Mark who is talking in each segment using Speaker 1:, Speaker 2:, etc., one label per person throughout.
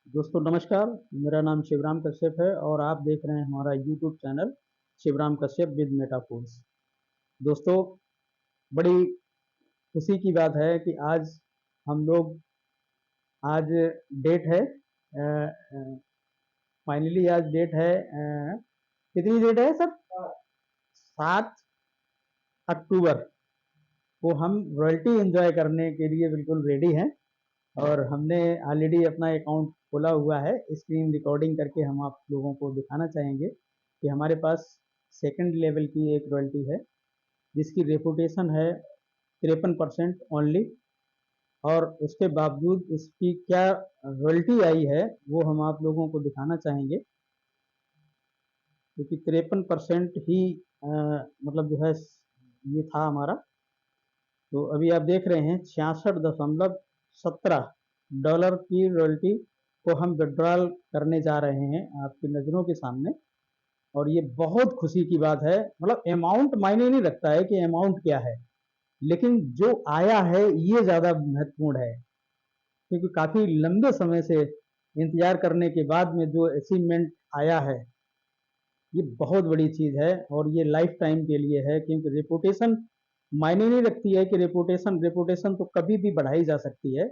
Speaker 1: दोस्तों नमस्कार। मेरा नाम शिवराम कश्यप है और आप देख रहे हैं हमारा YouTube channel Shivram Kashyap with Metaforce. दोस्तों, बड़ी खुशी की बात है कि हम लोग आज डेट है, फाइनली आज डेट है, कितनी डेट है सर? 7 अक्टूबर को हम रॉयल्टी एंजॉय करने के लिए बिल्कुल रेडी हैं। और हमने ऑलरेडी अपना अकाउंट खोला हुआ है। स्क्रीन रिकॉर्डिंग करके हम आप लोगों को दिखाना चाहेंगे कि हमारे पास सेकंड लेवल की एक रॉयल्टी है जिसकी रेपुटेशन है 53% ओनली। और उसके बावजूद इसकी क्या रॉयल्टी आई है वो हम आप लोगों को दिखाना चाहेंगे, क्योंकि 53% ही मतलब जो है ये था हमारा। तो अभी आप देख रहे हैं 66.17 डॉलर की रॉयल्टी को हम विड्रॉल करने जा रहे हैं आपकी नज़रों के सामने। और ये बहुत खुशी की बात है। मतलब अमाउंट मायने नहीं रखता है कि अमाउंट क्या है, लेकिन जो आया है ये ज़्यादा महत्वपूर्ण है, क्योंकि काफ़ी लंबे समय से इंतजार करने के बाद में जो अचीवमेंट आया है ये बहुत बड़ी चीज़ है। और ये लाइफ टाइम के लिए है, क्योंकि रेपुटेशन मायने नहीं रखती है कि रेपुटेशन रेपुटेशन तो कभी भी बढ़ाई जा सकती है।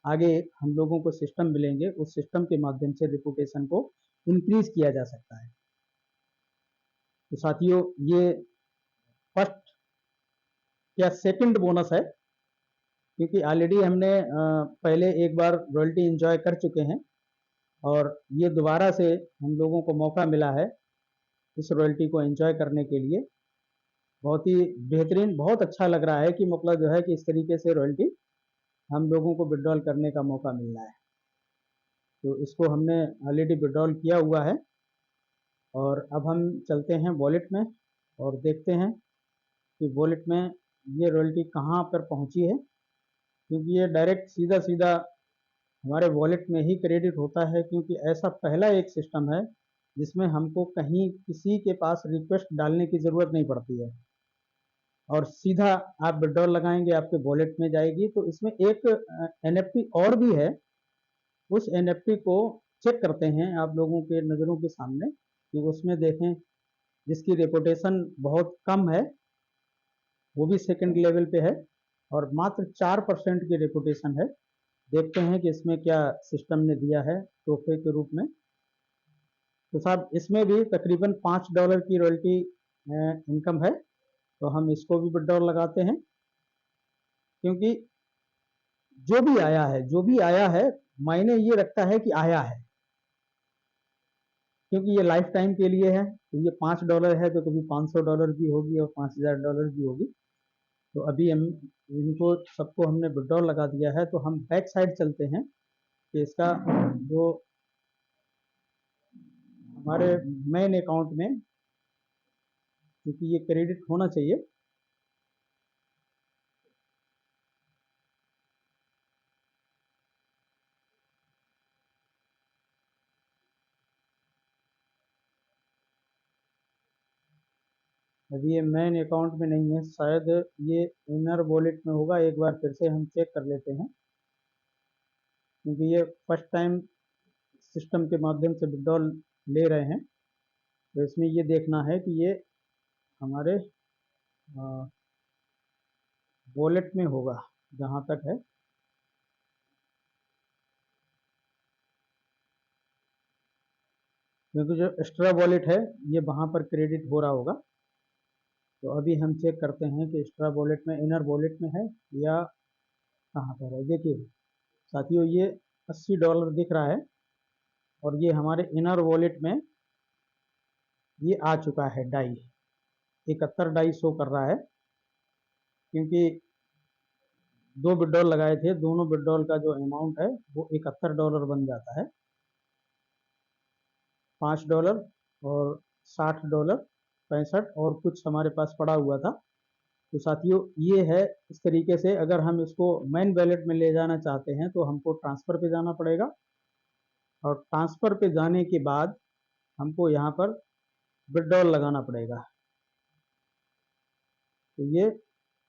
Speaker 1: आगे हम लोगों को सिस्टम मिलेंगे, उस सिस्टम के माध्यम से रेपुटेशन को इंक्रीज किया जा सकता है। तो साथियों, ये फर्स्ट या सेकंड बोनस है, क्योंकि ऑलरेडी हमने पहले एक बार रॉयल्टी एंजॉय कर चुके हैं और ये दोबारा से हम लोगों को मौका मिला है इस रॉयल्टी को एंजॉय करने के लिए। बहुत ही बेहतरीन, बहुत अच्छा लग रहा है कि मतलब जो है कि इस तरीके से रॉयल्टी हम लोगों को विड्रॉल करने का मौका मिल रहा है। तो इसको हमने ऑलरेडी विड्रॉल किया हुआ है और अब हम चलते हैं वॉलेट में और देखते हैं कि वॉलेट में ये रॉयल्टी कहाँ पर पहुँची है, क्योंकि ये डायरेक्ट सीधा सीधा हमारे वॉलेट में ही क्रेडिट होता है, क्योंकि ऐसा पहला एक सिस्टम है जिसमें हमको कहीं किसी के पास रिक्वेस्ट डालने की ज़रूरत नहीं पड़ती है और सीधा आप विड्रॉल लगाएंगे आपके वॉलेट में जाएगी। तो इसमें एक एनएफटी और भी है, उस एनएफटी को चेक करते हैं आप लोगों के नज़रों के सामने कि उसमें देखें जिसकी रेपुटेशन बहुत कम है, वो भी सेकंड लेवल पे है और मात्र 4% की रेपुटेशन है। देखते हैं कि इसमें क्या सिस्टम ने दिया है तोहफे के रूप में। तो साहब, इसमें भी तकरीबन $5 की रॉयल्टी इनकम है। तो हम इसको भी विड्रॉल लगाते हैं, क्योंकि जो भी आया है मायने ये रखता है कि आया है, क्योंकि ये लाइफ टाइम के लिए है। तो ये $5 है तो कभी $500 की होगी और $5000 की होगी। तो अभी हम इनको सबको हमने विड्रॉल लगा दिया है। तो हम बैक साइड चलते हैं कि इसका जो हमारे मेन अकाउंट में, क्योंकि ये क्रेडिट होना चाहिए। अभी ये मेन अकाउंट में नहीं है, शायद ये इनर वॉलेट में होगा। एक बार फिर से हम चेक कर लेते हैं, क्योंकि ये फर्स्ट टाइम सिस्टम के माध्यम से विड्रॉल ले रहे हैं। तो इसमें ये देखना है कि ये हमारे वॉलेट में होगा जहाँ तक है। क्योंकि जो एक्स्ट्रा वॉलेट है ये वहाँ पर क्रेडिट हो रहा होगा। तो अभी हम चेक करते हैं कि एक्स्ट्रा वॉलेट में, इनर वॉलेट में है या कहाँ पर है। देखिए साथियों, ये $80 दिख रहा है और ये हमारे इनर वॉलेट में ये आ चुका है डाई, 71 डाई शो कर रहा है। क्योंकि दो विड्रॉल लगाए थे, दोनों विड्रॉल का जो अमाउंट है वो $71 बन जाता है। $5 और $60, 65 और कुछ हमारे पास पड़ा हुआ था। तो साथियों, ये है इस तरीके से। अगर हम इसको मेन वैलेट में ले जाना चाहते हैं तो हमको ट्रांसफ़र पे जाना पड़ेगा और ट्रांसफ़र पे जाने के बाद हमको यहाँ पर विड्रॉल लगाना पड़ेगा। तो ये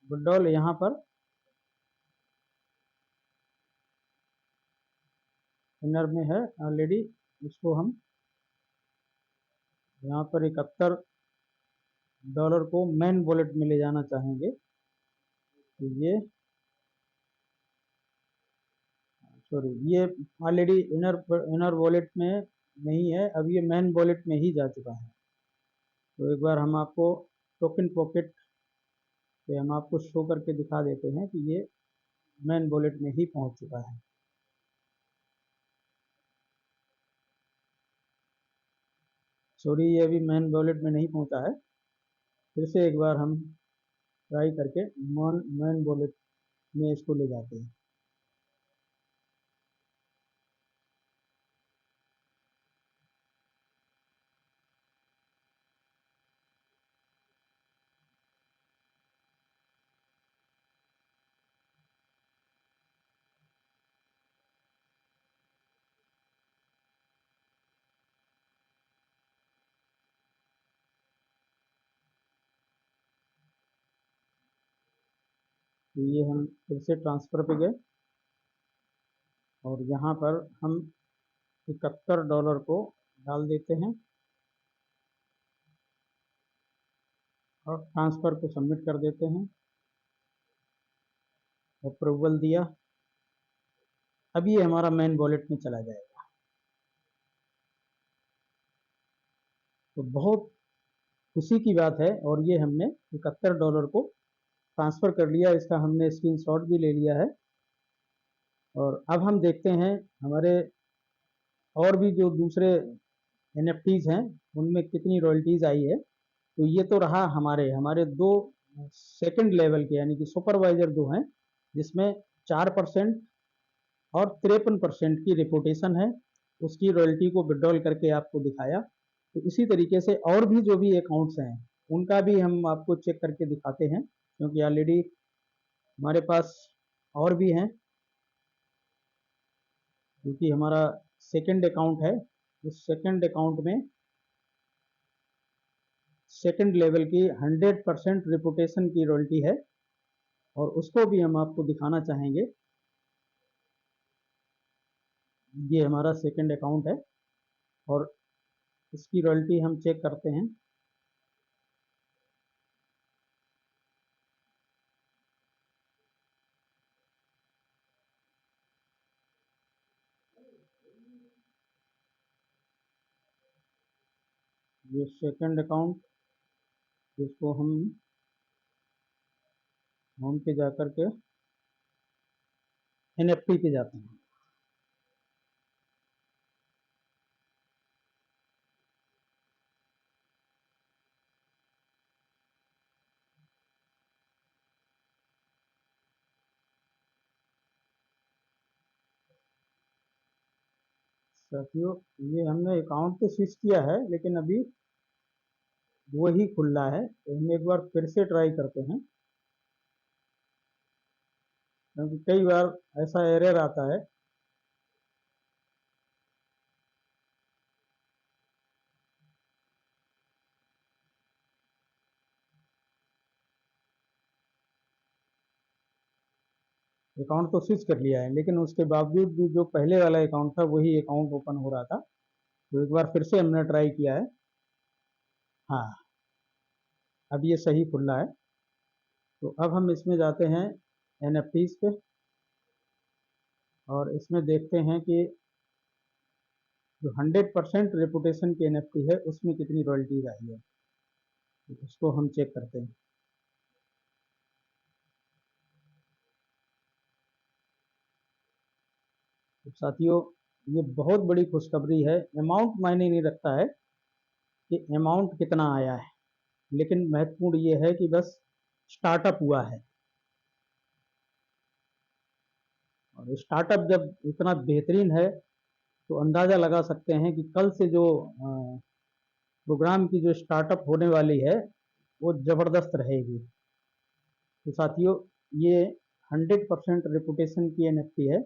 Speaker 1: विड्रॉल यहाँ पर इनर में है ऑलरेडी। इसको हम यहाँ पर $71 को मेन वॉलेट में ले जाना चाहेंगे, तो ये सॉरी, ये ऑलरेडी इनर वॉलेट में नहीं है, अब ये मेन वॉलेट में ही जा चुका है। तो एक बार हम आपको टोकन पॉकेट पे हम आपको शो करके दिखा देते हैं कि ये मेन वॉलेट में ही पहुंच चुका है। सॉरी, ये अभी मेन वॉलेट में नहीं पहुंचा है। फिर से एक बार हम ट्राई करके मेन वॉलेट में इसको ले जाते हैं। तो ये हम फिर से ट्रांसफ़र पे गए और यहाँ पर हम $71 को डाल देते हैं और ट्रांसफ़र को सबमिट कर देते हैं। अप्रूवल दिया, अब ये हमारा मेन वॉलेट में चला जाएगा। तो बहुत खुशी की बात है, और ये हमने $71 को ट्रांसफ़र कर लिया। इसका हमने स्क्रीनशॉट भी ले लिया है। और अब हम देखते हैं हमारे और भी जो दूसरे NFTs हैं उनमें कितनी रॉयल्टीज़ आई है। तो ये तो रहा हमारे हमारे दो सेकंड लेवल के यानी कि सुपरवाइजर दो हैं, जिसमें 4% और 53% की रिपोर्टेशन है। उसकी रॉयल्टी को विड्रॉल करके आपको दिखाया। तो इसी तरीके से और भी जो भी अकाउंट्स हैं उनका भी हम आपको चेक करके दिखाते हैं, क्योंकि ऑलरेडी हमारे पास और भी हैं। क्योंकि हमारा सेकंड अकाउंट है, उस सेकंड अकाउंट में सेकंड लेवल की 100% रिपोर्टेशन की रॉयल्टी है, और उसको भी हम आपको दिखाना चाहेंगे। ये हमारा सेकंड अकाउंट है और इसकी रॉयल्टी हम चेक करते हैं। ये सेकंड अकाउंट, जिसको हम होम पे जाकर के NFT पे जाते हैं। साथियों, ये हमने अकाउंट तो स्विच किया है, लेकिन अभी वही खुल रहा है। तो हम एक बार फिर से ट्राई करते हैं, क्योंकि कई बार ऐसा एरर आता है। अकाउंट तो स्विच कर लिया है, लेकिन उसके बावजूद भी जो पहले वाला अकाउंट था वही अकाउंट ओपन हो रहा था। तो एक बार फिर से हमने ट्राई किया है। हाँ, अब ये सही खुल रहा है। तो अब हम इसमें जाते हैं NFTs पे, और इसमें देखते हैं कि जो 100% रेपुटेशन की NFT है उसमें कितनी रॉयल्टीज आई है। तो उसको हम चेक करते हैं। तो साथियों, ये बहुत बड़ी खुशखबरी है। अमाउंट मायने नहीं रखता है कि अमाउंट कितना आया है, लेकिन महत्वपूर्ण ये है कि बस स्टार्टअप हुआ है। और स्टार्टअप जब इतना बेहतरीन है तो अंदाज़ा लगा सकते हैं कि कल से जो प्रोग्राम की जो स्टार्टअप होने वाली है वो ज़बरदस्त रहेगी। तो साथियों, ये 100% रेपुटेशन की NFT है,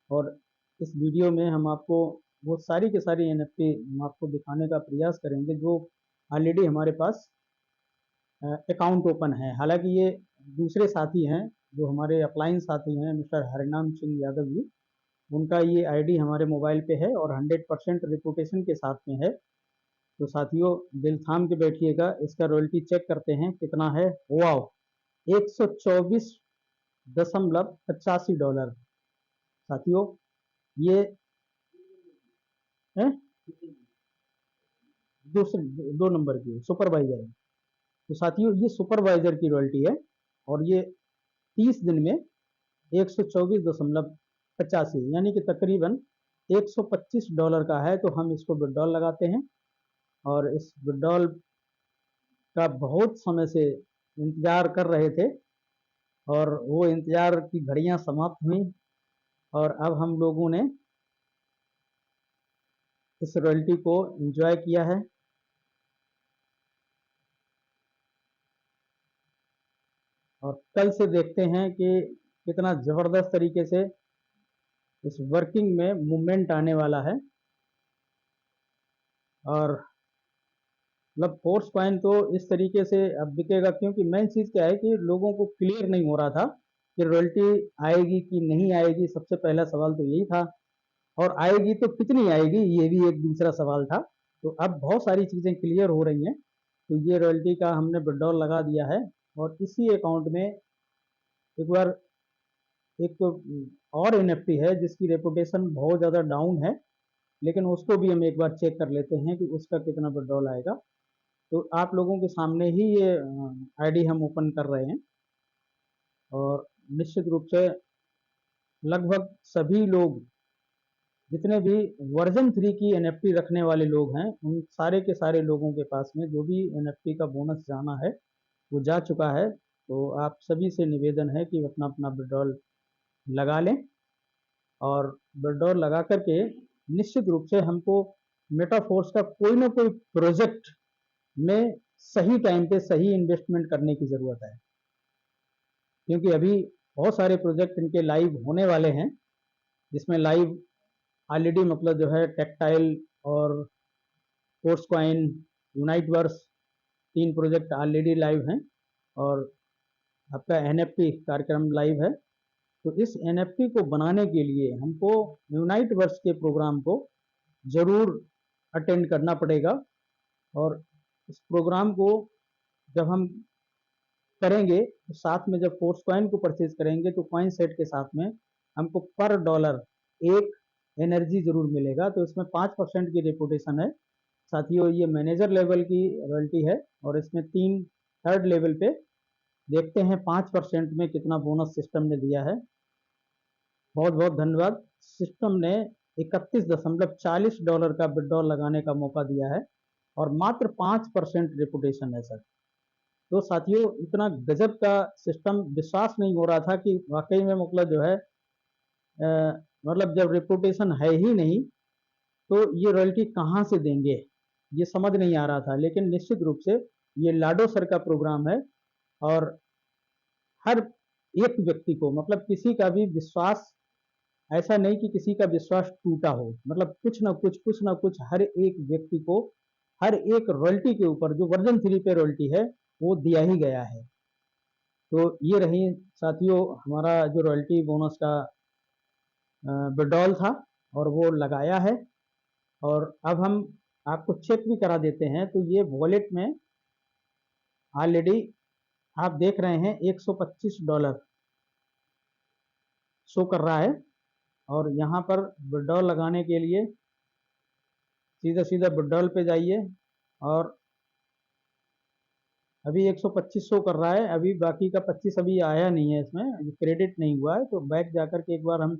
Speaker 1: और इस वीडियो में हम आपको वो सारी की सारी NFT हम आपको दिखाने का प्रयास करेंगे जो ऑलरेडी हमारे पास अकाउंट ओपन है। हालांकि ये दूसरे साथी हैं, जो हमारे अपलाइन साथी हैं, मिस्टर हरिनाम सिंह यादव जी। उनका ये आईडी हमारे मोबाइल पे है और 100% रिपोर्टेशन के साथ में है। तो साथियों दिल थाम के बैठिएगा, इसका रॉयल्टी चेक करते हैं कितना है। Wow, 124.85 dollar. साथियों ये है दूसरे 2 नंबर की सुपरवाइजर है। तो साथियों ये सुपरवाइजर की रॉयल्टी है और ये 30 दिन में 124.85 यानी कि तकरीबन $125 का है। तो हम इसको विड्रॉल लगाते हैं और इस विड्रॉल का बहुत समय से इंतजार कर रहे थे और वो इंतजार की घड़ियां समाप्त हुई और अब हम लोगों ने इस रॉयल्टी को एंजॉय किया है। और कल से देखते हैं कि कितना ज़बरदस्त तरीके से इस वर्किंग में मूवमेंट आने वाला है। और मतलब फोर्स कॉइन तो इस तरीके से अब बिकेगा, क्योंकि मेन चीज़ क्या है कि लोगों को क्लियर नहीं हो रहा था कि रॉयल्टी आएगी कि नहीं आएगी। सबसे पहला सवाल तो यही था, और आएगी तो कितनी आएगी ये भी एक दूसरा सवाल था। तो अब बहुत सारी चीज़ें क्लियर हो रही हैं। तो ये रॉयल्टी का हमने विड्रॉल लगा दिया है और इसी अकाउंट में एक बार एक तो और एनएफटी है जिसकी रेपुटेशन बहुत ज़्यादा डाउन है, लेकिन उसको भी हम एक बार चेक कर लेते हैं कि उसका कितना विड्रॉल आएगा। तो आप लोगों के सामने ही ये आईडी हम ओपन कर रहे हैं और निश्चित रूप से लगभग सभी लोग, जितने भी वर्जन 3 की एनएफटी रखने वाले लोग हैं, उन सारे के सारे लोगों के पास में जो भी एनएफटी का बोनस जाना है वो जा चुका है। तो आप सभी से निवेदन है कि अपना अपना विड्रॉल लगा लें और विड्रॉल लगा करके निश्चित रूप से हमको मेटाफोर्स का कोई ना कोई प्रोजेक्ट में सही टाइम पे सही इन्वेस्टमेंट करने की ज़रूरत है, क्योंकि अभी बहुत सारे प्रोजेक्ट इनके लाइव होने वाले हैं, जिसमें लाइव ऑलरेडी मतलब जो है टेक्टाइल और force coin unite verse 3 project already live हैं और आपका एनएफटी कार्यक्रम लाइव है। तो इस एनएफटी को बनाने के लिए हमको यूनाइट वर्स के प्रोग्राम को जरूर अटेंड करना पड़ेगा। और इस प्रोग्राम को जब हम करेंगे तो साथ में जब फोर्स कॉइन को परचेज करेंगे तो कॉइन सेट के साथ में हमको पर डॉलर एक एनर्जी जरूर मिलेगा। तो इसमें 5% की रेपुटेशन है। साथियों ये मैनेजर लेवल की रॉयल्टी है और इसमें 3 थर्ड लेवल पे देखते हैं 5% में कितना बोनस सिस्टम ने दिया है। बहुत बहुत धन्यवाद। सिस्टम ने $31.40 का विड्रॉल लगाने का मौका दिया है और मात्र 5% रेपुटेशन है सर। तो साथियों इतना गजब का सिस्टम, विश्वास नहीं हो रहा था कि वाकई में मतलब जो है मतलब जब रेपुटेशन है ही नहीं तो ये रॉयल्टी कहाँ से देंगे, ये समझ नहीं आ रहा था। लेकिन निश्चित रूप से ये लाडो सर का प्रोग्राम है और हर एक व्यक्ति को मतलब किसी का भी विश्वास, ऐसा नहीं कि किसी का विश्वास टूटा हो, मतलब कुछ ना कुछ हर एक व्यक्ति को हर एक रॉयल्टी के ऊपर जो वर्जन 3 पे रॉयल्टी है वो दिया ही गया है। तो ये रही साथियों हमारा जो रॉयल्टी बोनस का विड्रॉल था और वो लगाया है। और अब हम आपको चेक भी करा देते हैं। तो ये वॉलेट में ऑलरेडी आप देख रहे हैं $125 शो कर रहा है। और यहाँ पर विड्रॉल लगाने के लिए सीधा सीधा विड्रॉल पे जाइए और अभी 125 शो कर रहा है। अभी बाकी का 25 अभी आया नहीं है, इसमें अभी क्रेडिट नहीं हुआ है। तो बैक जाकर के एक बार हम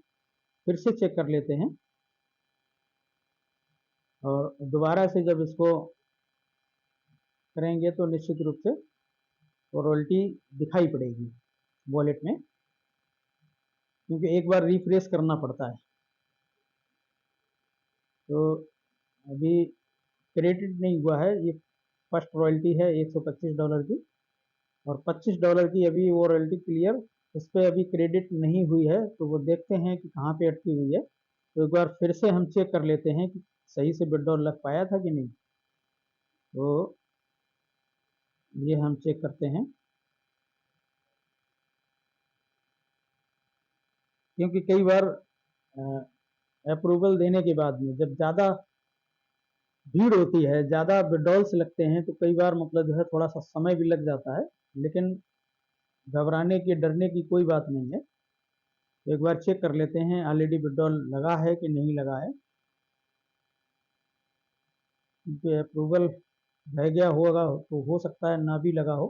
Speaker 1: फिर से चेक कर लेते हैं और दोबारा से जब इसको करेंगे तो निश्चित रूप से वो रॉयल्टी दिखाई पड़ेगी वॉलेट में, क्योंकि एक बार रिफ्रेश करना पड़ता है। तो अभी क्रेडिट नहीं हुआ है, ये फर्स्ट रॉयल्टी है $125 की और $25 की अभी वो रॉयल्टी क्लियर इस पर अभी क्रेडिट नहीं हुई है। तो वो देखते हैं कि कहाँ पे अटकी हुई है। तो एक बार फिर से हम चेक कर लेते हैं कि सही से विड्रॉल लग पाया था कि नहीं। तो ये हम चेक करते हैं, क्योंकि कई बार अप्रूवल देने के बाद में जब ज़्यादा भीड़ होती है, ज़्यादा विड्रॉल्स लगते हैं, तो कई बार मतलब जो है थोड़ा सा समय भी लग जाता है, लेकिन घबराने की डरने की कोई बात नहीं है। तो एक बार चेक कर लेते हैं ऑलरेडी विड्रॉल लगा है कि नहीं लगा है, क्योंकि अप्रूवल रह गया होगा तो हो सकता है ना भी लगा हो,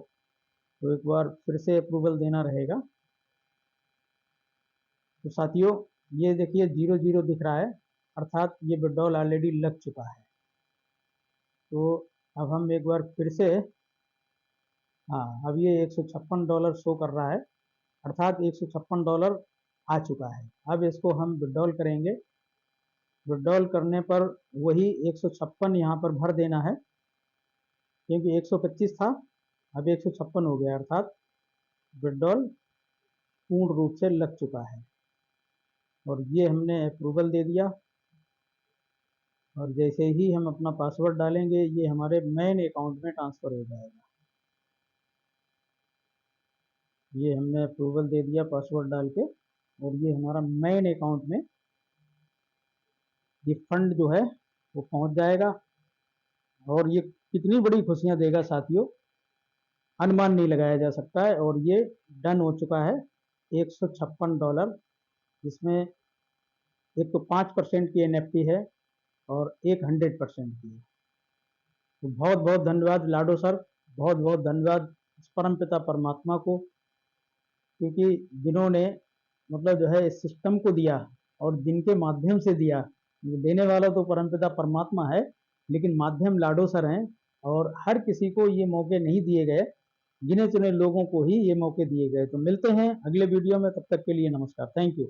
Speaker 1: तो एक बार फिर से अप्रूवल देना रहेगा। तो साथियों ये देखिए 00 दिख रहा है, अर्थात ये विड्रॉल ऑलरेडी लग चुका है। तो अब हम एक बार फिर से, हाँ अब ये $156 शो कर रहा है, अर्थात $156 आ चुका है। अब इसको हम विड्रॉल करेंगे। विड्रॉल करने पर वही 156 यहाँ पर भर देना है, क्योंकि 125 था, अब 156 हो गया, अर्थात विड्रॉल पूर्ण रूप से लग चुका है। और ये हमने अप्रूवल दे दिया, और जैसे ही हम अपना पासवर्ड डालेंगे ये हमारे मेन अकाउंट में ट्रांसफ़र हो जाएगा। ये हमने अप्रूवल दे दिया पासवर्ड डाल के, और ये हमारा मेन अकाउंट में ये फंड जो है वो पहुंच जाएगा। और ये कितनी बड़ी खुशियां देगा साथियों, अनुमान नहीं लगाया जा सकता है। और ये डन हो चुका है $156, जिसमें एक तो 5% की एनएफटी है और एक 100% की है। तो बहुत बहुत धन्यवाद लाडो सर, बहुत बहुत धन्यवाद परम पिता परमात्मा को, क्योंकि जिन्होंने मतलब जो है इस सिस्टम को दिया और जिनके माध्यम से दिया, देने वाला तो परमपिता परमात्मा है, लेकिन माध्यम लाडो सर हैं। और हर किसी को ये मौके नहीं दिए गए, गिने चुने लोगों को ही ये मौके दिए गए। तो मिलते हैं अगले वीडियो में, तब तक के लिए नमस्कार, थैंक यू।